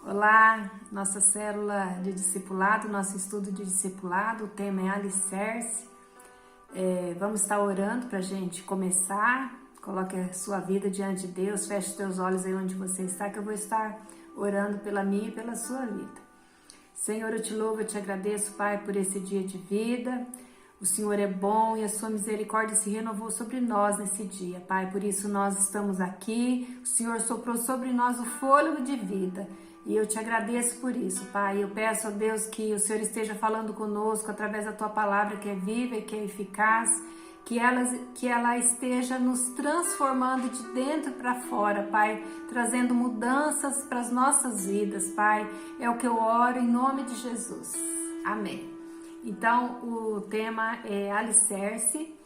Olá, nossa célula de discipulado, nosso estudo de discipulado, o tema é alicerce. Vamos estar orando para a gente começar. Coloque a sua vida diante de Deus, feche os teus olhos aí onde você está, que eu vou estar orando pela minha e pela sua vida. Senhor, eu te louvo, eu te agradeço, Pai, por esse dia de vida. O Senhor é bom e a sua misericórdia se renovou sobre nós nesse dia, Pai. Por isso nós estamos aqui. O Senhor soprou sobre nós o fôlego de vida. E eu te agradeço por isso, Pai. Eu peço a Deus que o Senhor esteja falando conosco através da tua palavra que é viva e que é eficaz, que ela esteja nos transformando de dentro para fora, Pai, trazendo mudanças para as nossas vidas, Pai. É o que eu oro em nome de Jesus. Amém. Então, o tema é alicerce.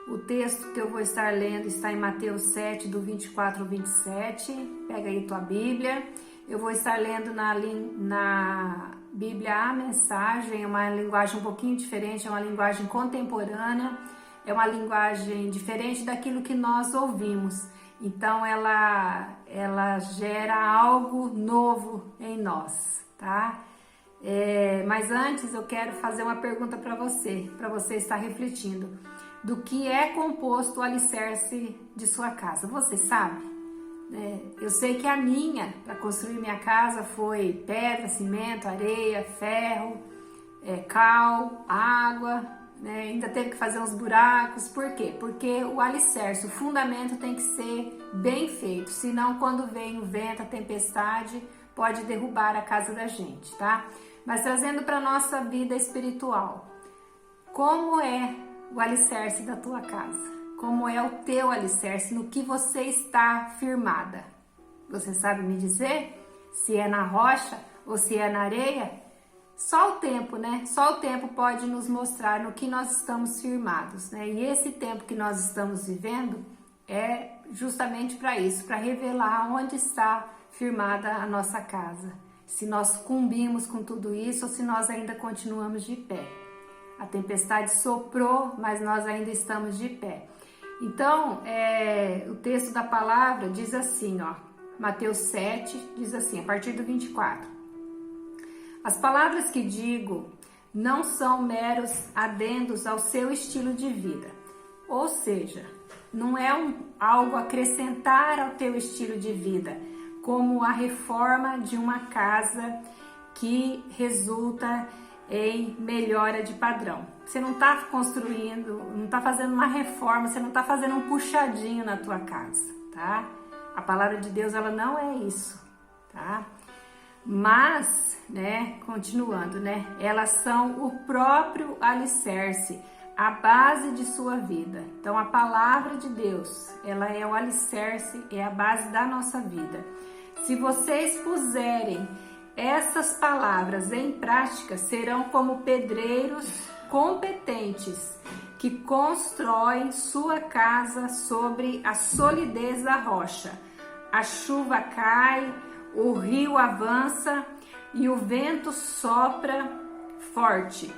O texto que eu vou estar lendo está em Mateus 7, do 24 ao 27. Pega aí tua Bíblia. Eu vou estar lendo na Bíblia a Mensagem, é uma linguagem um pouquinho diferente, é uma linguagem contemporânea, é uma linguagem diferente daquilo que nós ouvimos. Então, ela gera algo novo em nós, tá? Mas antes eu quero fazer uma pergunta para você estar refletindo. Do que é composto o alicerce de sua casa? Você sabe? Eu sei que a minha, para construir minha casa, foi pedra, cimento, areia, ferro, cal, água, ainda teve que fazer uns buracos. Por quê? Porque o alicerce, o fundamento tem que ser bem feito, senão quando vem o vento, a tempestade, pode derrubar a casa da gente, tá? Mas trazendo para a nossa vida espiritual, como é o alicerce da tua casa? Como é o teu alicerce, no que você está firmada? Você sabe me dizer? Se é na rocha ou se é na areia? Só o tempo, né? Só o tempo pode nos mostrar no que nós estamos firmados, né? E esse tempo que nós estamos vivendo é justamente para isso, para revelar onde está firmada a nossa casa. Se nós cumprimos com tudo isso ou se nós ainda continuamos de pé. A tempestade soprou, mas nós ainda estamos de pé. Então, o texto da palavra diz assim, ó, Mateus 7, diz assim, a partir do 24. As palavras que digo não são meros adendos ao seu estilo de vida. Ou seja, não é algo a acrescentar ao teu estilo de vida, como a reforma de uma casa que resulta em melhora de padrão. Você não está construindo, não está fazendo uma reforma, você não está fazendo um puxadinho na tua casa, tá? A palavra de Deus, ela não é isso, tá? Mas, continuando, elas são o próprio alicerce, a base de sua vida. Então, a palavra de Deus, ela é o alicerce, é a base da nossa vida. Se vocês puserem essas palavras em prática, serão como pedreiros competentes que constroem sua casa sobre a solidez da rocha. A chuva cai, o rio avança e o vento sopra forte,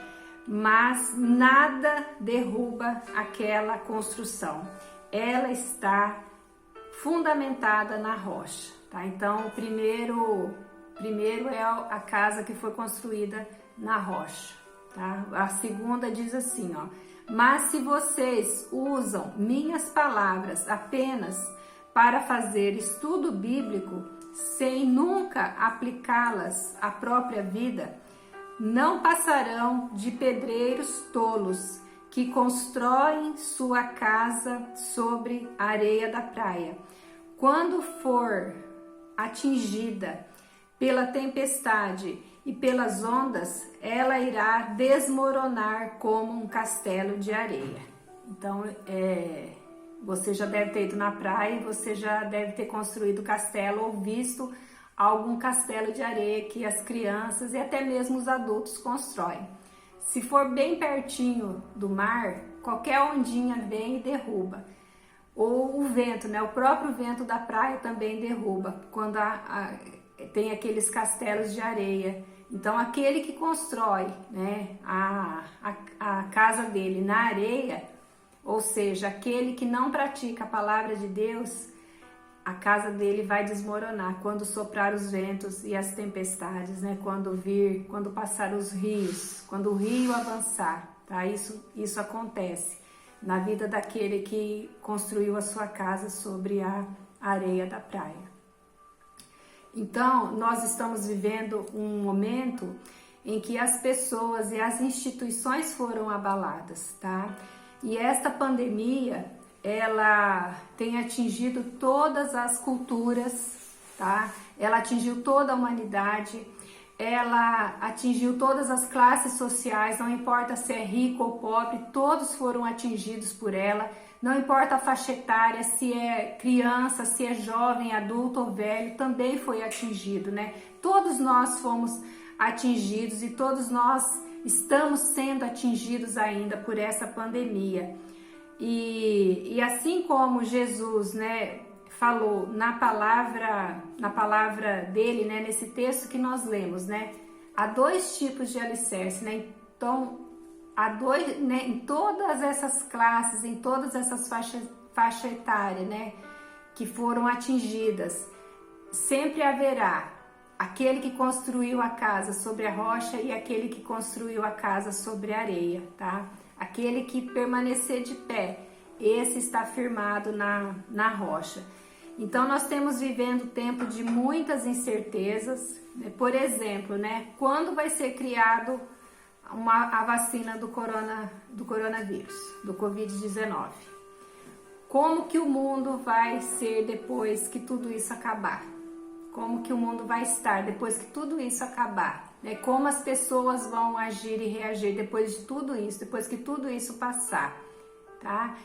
mas nada derruba aquela construção. Ela está fundamentada na rocha, tá? Então, o primeiro é a casa que foi construída na rocha, tá? A segunda diz assim, ó: mas se vocês usam minhas palavras apenas para fazer estudo bíblico, sem nunca aplicá-las à própria vida, não passarão de pedreiros tolos que constroem sua casa sobre a areia da praia. Quando for atingida pela tempestade e pelas ondas, ela irá desmoronar como um castelo de areia. Então, você já deve ter ido na praia e você já deve ter construído castelo ou visto algum castelo de areia que as crianças e até mesmo os adultos constroem. Se for bem pertinho do mar, qualquer ondinha vem e derruba. Ou o vento, o próprio vento da praia também derruba, quando tem aqueles castelos de areia. Então, aquele que constrói a casa dele na areia, ou seja, aquele que não pratica a palavra de Deus, a casa dele vai desmoronar quando soprar os ventos e as tempestades, né? Quando passar os rios, quando o rio avançar, tá? Isso acontece na vida daquele que construiu a sua casa sobre a areia da praia. Então, nós estamos vivendo um momento em que as pessoas e as instituições foram abaladas, tá? E esta pandemia, ela tem atingido todas as culturas, tá? Ela atingiu toda a humanidade, ela atingiu todas as classes sociais, não importa se é rico ou pobre, todos foram atingidos por ela, não importa a faixa etária, se é criança, se é jovem, adulto ou velho, também foi atingido, né? Todos nós fomos atingidos e todos nós estamos sendo atingidos ainda por essa pandemia. E assim como Jesus, né, falou na palavra dele, né, nesse texto que nós lemos, né, há dois tipos de alicerce, né? Então, né, em todas essas classes, em todas essas faixa etária, né, que foram atingidas, sempre haverá aquele que construiu a casa sobre a rocha e aquele que construiu a casa sobre a areia, tá? Aquele que permanecer de pé, esse está firmado na rocha. Então, nós temos vivendo tempo de muitas incertezas, né? Por exemplo, né, quando vai ser criado a vacina do coronavírus, do Covid-19? Como que o mundo vai ser depois que tudo isso acabar? Como que o mundo vai estar depois que tudo isso acabar? Né? Como as pessoas vão agir e reagir depois de tudo isso, depois que tudo isso passar, tá?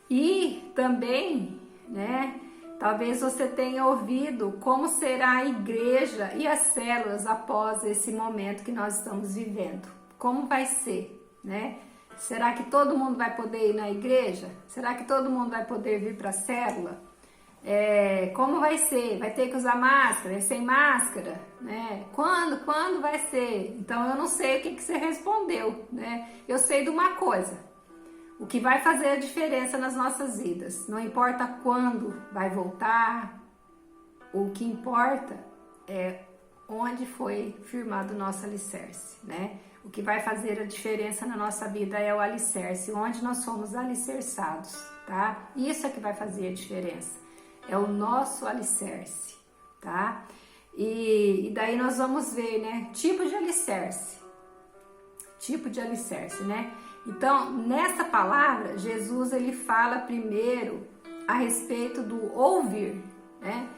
E também, né, talvez você tenha ouvido como será a igreja e as células após esse momento que nós estamos vivendo. Como vai ser, né? Será que todo mundo vai poder ir na igreja? Será que todo mundo vai poder vir para a célula? Como vai ser? Vai ter que usar máscara? Sem máscara? Né? Quando vai ser? Então eu não sei o que você respondeu, né? Eu sei de uma coisa: o que vai fazer a diferença nas nossas vidas. Não importa quando vai voltar, o que importa é onde foi firmado o nosso alicerce, né? O que vai fazer a diferença na nossa vida é o alicerce, onde nós somos alicerçados, tá? Isso é que vai fazer a diferença, é o nosso alicerce, tá? E daí nós vamos ver, né, tipo de alicerce, né? Então, nessa palavra, Jesus, ele fala primeiro a respeito do ouvir, né?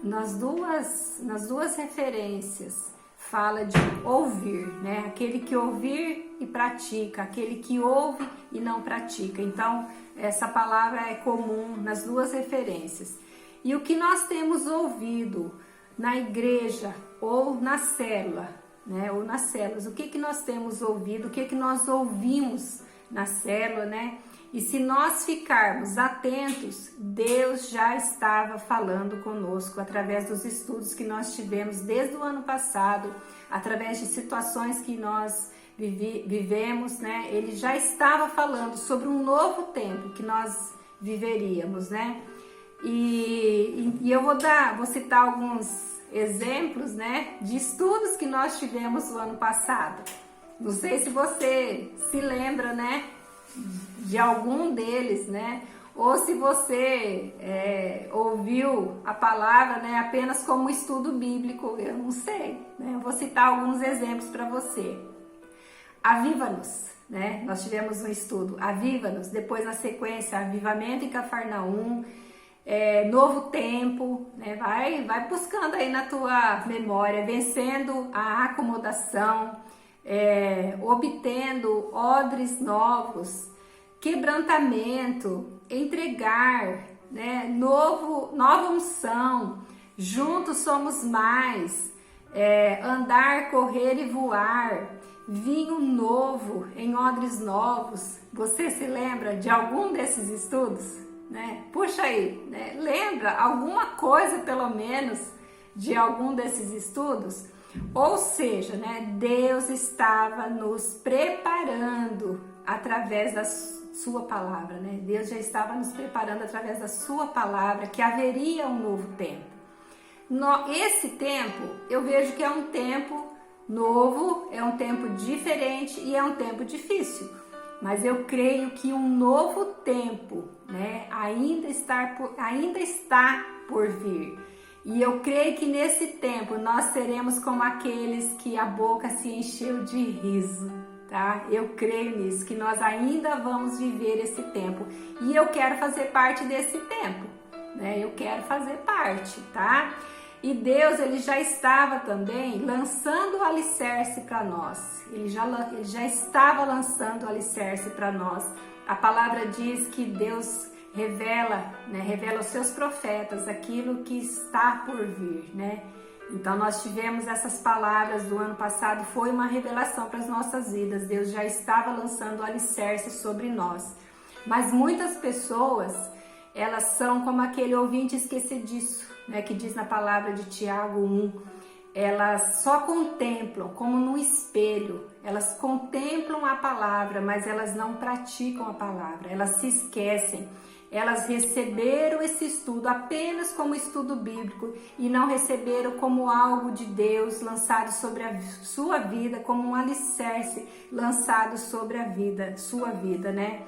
Nas duas referências, fala de ouvir, né? Aquele que ouvir e pratica, aquele que ouve e não pratica. Então, essa palavra é comum nas duas referências. E o que nós temos ouvido na igreja ou na célula, né? Ou nas células, o que nós temos ouvido, o que nós ouvimos na célula, né? E se nós ficarmos atentos, Deus já estava falando conosco através dos estudos que nós tivemos desde o ano passado, através de situações que nós vivemos, né? Ele já estava falando sobre um novo tempo que nós viveríamos, né? E eu vou citar alguns exemplos, né, de estudos que nós tivemos no ano passado. Não sei se você se lembra, né, de algum deles, né? Ou se você ouviu a palavra, né, apenas como estudo bíblico, eu não sei, né? Eu vou citar alguns exemplos para você. Aviva-nos, né? Nós tivemos um estudo, Aviva-nos, depois na sequência, Avivamento em Cafarnaum, Novo Tempo, né? Vai buscando aí na tua memória, Vencendo a Acomodação, Obtendo Odres Novos, Quebrantamento, Entregar, né? Nova Unção, Juntos Somos Mais, Andar, Correr e Voar, Vinho Novo em Odres Novos. Você se lembra de algum desses estudos? Né? Puxa aí, né? Lembra alguma coisa pelo menos de algum desses estudos? Ou seja, né, Deus estava nos preparando através sua palavra, né? Deus já estava nos preparando através da sua palavra que haveria um novo tempo. Esse tempo, eu vejo que é um tempo novo, é um tempo diferente e é um tempo difícil. Mas eu creio que um novo tempo, né, ainda está por vir. E eu creio que nesse tempo nós seremos como aqueles que a boca se encheu de riso, tá? Eu creio nisso, que nós ainda vamos viver esse tempo. E eu quero fazer parte desse tempo, né? Eu quero fazer parte, tá? E Deus, ele já estava também lançando o alicerce para nós. Ele já estava lançando o alicerce para nós. A palavra diz que Deus revela aos seus profetas aquilo que está por vir, né? Então nós tivemos essas palavras do ano passado, foi uma revelação para as nossas vidas. Deus já estava lançando o alicerce sobre nós. Mas muitas pessoas, elas são como aquele ouvinte esquecediço, né, que diz na palavra de Tiago 1, elas só contemplam como num espelho, elas contemplam a palavra, mas elas não praticam a palavra, elas se esquecem, elas receberam esse estudo apenas como estudo bíblico e não receberam como algo de Deus lançado sobre a sua vida, como um alicerce lançado sobre a sua vida, né?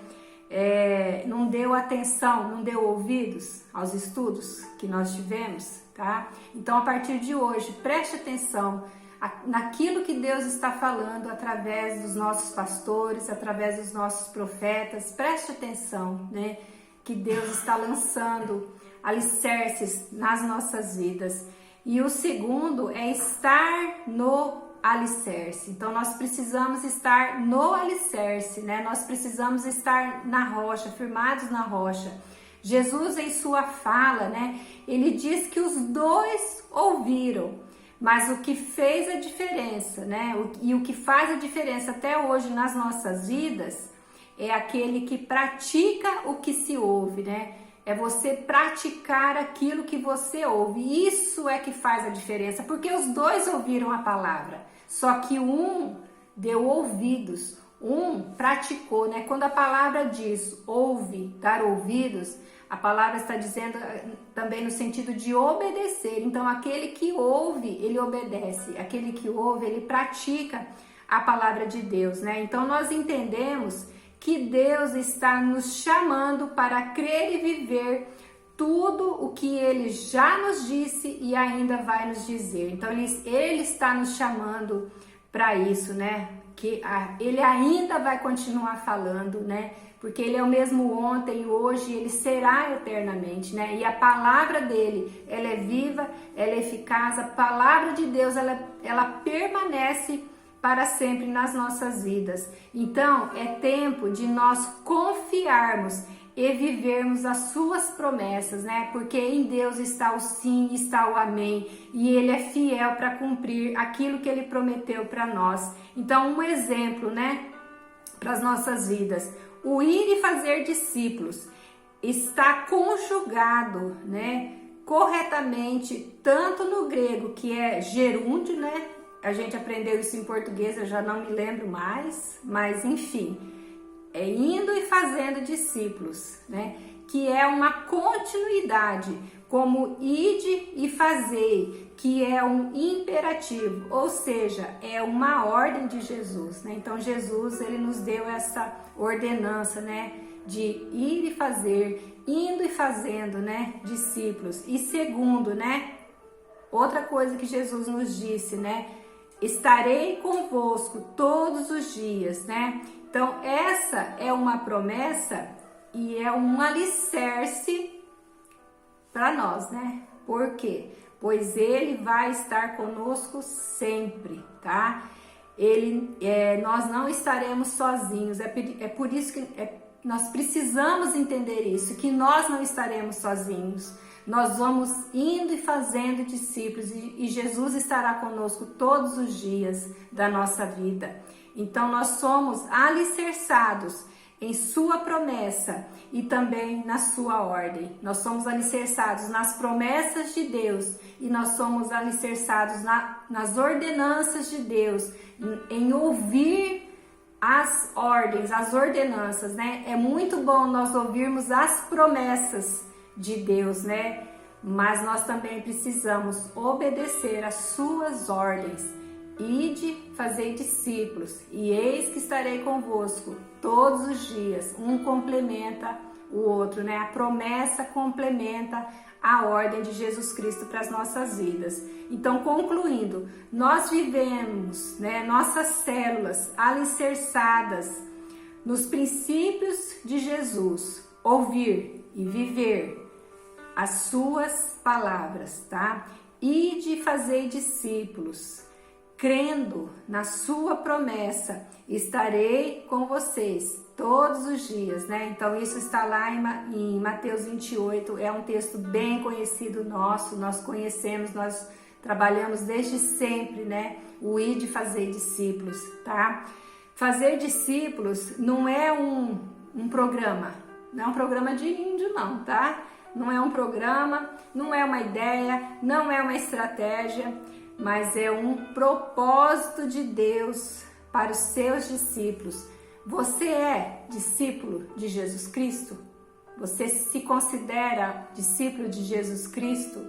Não deu atenção, não deu ouvidos aos estudos que nós tivemos, tá? Então, a partir de hoje, preste atenção naquilo que Deus está falando através dos nossos pastores, através dos nossos profetas. Preste atenção, né? Que Deus está lançando alicerces nas nossas vidas. E o segundo é estar no alicerce. Então nós precisamos estar no alicerce, né? Nós precisamos estar na rocha, firmados na rocha. Jesus, em sua fala, né? Ele diz que os dois ouviram, mas o que fez a diferença, né? E o que faz a diferença até hoje nas nossas vidas é aquele que pratica o que se ouve, né? É você praticar aquilo que você ouve. Isso é que faz a diferença, porque os dois ouviram a palavra. Só que um deu ouvidos, um praticou, né? Quando a palavra diz ouve, dar ouvidos, a palavra está dizendo também no sentido de obedecer. Então, aquele que ouve, ele obedece. Aquele que ouve, ele pratica a palavra de Deus, né? Então, nós entendemos que Deus está nos chamando para crer e viver tudo o que Ele já nos disse e ainda vai nos dizer. Então, Ele está nos chamando para isso, né? Que Ele ainda vai continuar falando, né? Porque Ele é o mesmo ontem, hoje, Ele será eternamente, né? E a palavra dEle, ela é viva, ela é eficaz. A palavra de Deus, ela permanece para sempre nas nossas vidas. Então, é tempo de nós confiarmos e vivermos as suas promessas, né? Porque em Deus está o sim, está o amém, e Ele é fiel para cumprir aquilo que Ele prometeu para nós. Então, um exemplo, né, para as nossas vidas, o ir e fazer discípulos está conjugado, né, corretamente, tanto no grego, que é gerúndio, né? A gente aprendeu isso em português, eu já não me lembro mais, mas enfim, é indo e fazendo discípulos, né? Que é uma continuidade, como ide e fazei, que é um imperativo, ou seja, é uma ordem de Jesus, né? Então Jesus, ele nos deu essa ordenança, né? De ir e fazer, indo e fazendo, né? Discípulos. E segundo, né? Outra coisa que Jesus nos disse, né? Estarei convosco todos os dias, né? Então, essa é uma promessa e é um alicerce para nós, né? Por quê? Pois Ele vai estar conosco sempre, tá? Nós não estaremos sozinhos, é por isso que nós precisamos entender isso, que nós não estaremos sozinhos. Nós vamos indo e fazendo discípulos e Jesus estará conosco todos os dias da nossa vida. Então nós somos alicerçados em sua promessa e também na sua ordem. Nós somos alicerçados nas promessas de Deus e nós somos alicerçados nas ordenanças de Deus, em ouvir as ordens, as ordenanças, né? É muito bom nós ouvirmos as promessas de Deus, né? Mas nós também precisamos obedecer às suas ordens. Ide, fazei discípulos, e eis que estarei convosco todos os dias. Um complementa o outro, né? A promessa complementa a ordem de Jesus Cristo para as nossas vidas. Então, concluindo, nós vivemos, né, nossas células alicerçadas nos princípios de Jesus, ouvir e viver as suas palavras, tá? Ide, fazei discípulos, crendo na sua promessa, estarei com vocês todos os dias, né? Então isso está lá em Mateus 28, é um texto bem conhecido nosso, nós conhecemos, nós trabalhamos desde sempre, né? O ide fazer discípulos, tá? Fazer discípulos não é um programa, não é um programa de índio não, tá? Não é um programa, não é uma ideia, não é uma estratégia, mas é um propósito de Deus para os seus discípulos. Você é discípulo de Jesus Cristo? Você se considera discípulo de Jesus Cristo?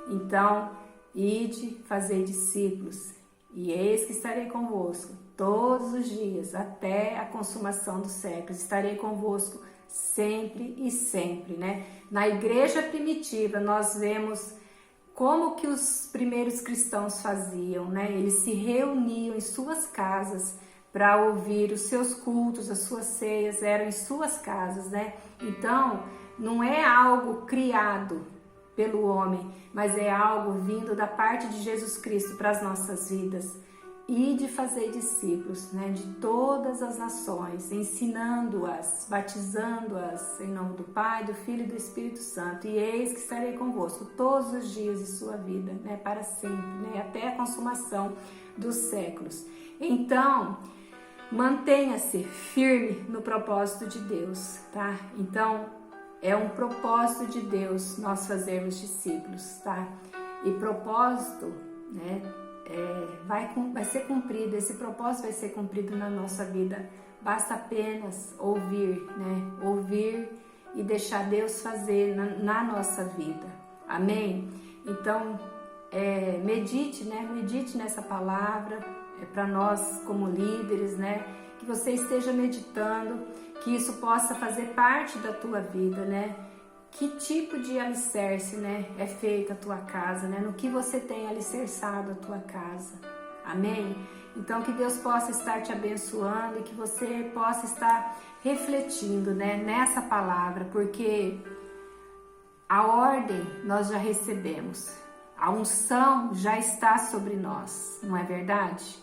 Então, ide fazer discípulos, e eis que estarei convosco todos os dias, até a consumação dos séculos. Estarei convosco sempre e sempre, né? Na igreja primitiva, nós vemos como que os primeiros cristãos faziam, né? Eles se reuniam em suas casas para ouvir os seus cultos, as suas ceias, eram em suas casas, né? Então, não é algo criado pelo homem, mas é algo vindo da parte de Jesus Cristo para as nossas vidas. E de fazer discípulos, né, de todas as nações, ensinando-as, batizando-as em nome do Pai, do Filho e do Espírito Santo. E eis que estarei convosco todos os dias de sua vida, né, para sempre, né, até a consumação dos séculos. Então, mantenha-se firme no propósito de Deus, tá? Então, é um propósito de Deus nós fazermos discípulos, tá? E propósito, né, vai ser cumprido, esse propósito vai ser cumprido na nossa vida. Basta apenas ouvir, né? Ouvir e deixar Deus fazer na nossa vida. Amém? Então, medite, né? Medite nessa palavra, para nós como líderes, né? Que você esteja meditando, que isso possa fazer parte da tua vida, né? Que tipo de alicerce, né, é feita a tua casa, né? No que você tem alicerçado a tua casa. Amém? Então que Deus possa estar te abençoando e que você possa estar refletindo, né, nessa palavra, porque a ordem nós já recebemos. A unção já está sobre nós, não é verdade?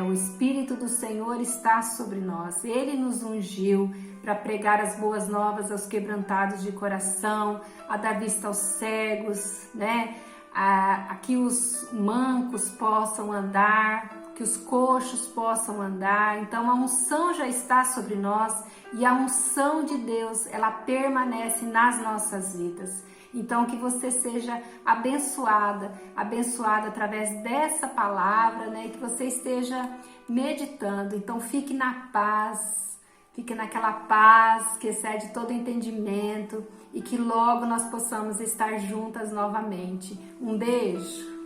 O Espírito do Senhor está sobre nós. Ele nos ungiu para pregar as boas novas aos quebrantados de coração, a dar vista aos cegos, né? A que os mancos possam andar, que os coxos possam andar. Então a unção já está sobre nós e a unção de Deus, ela permanece nas nossas vidas. Então que você seja abençoada através dessa palavra, né? Que você esteja meditando. Então fique na paz, fique naquela paz que excede todo entendimento e que logo nós possamos estar juntas novamente. Um beijo!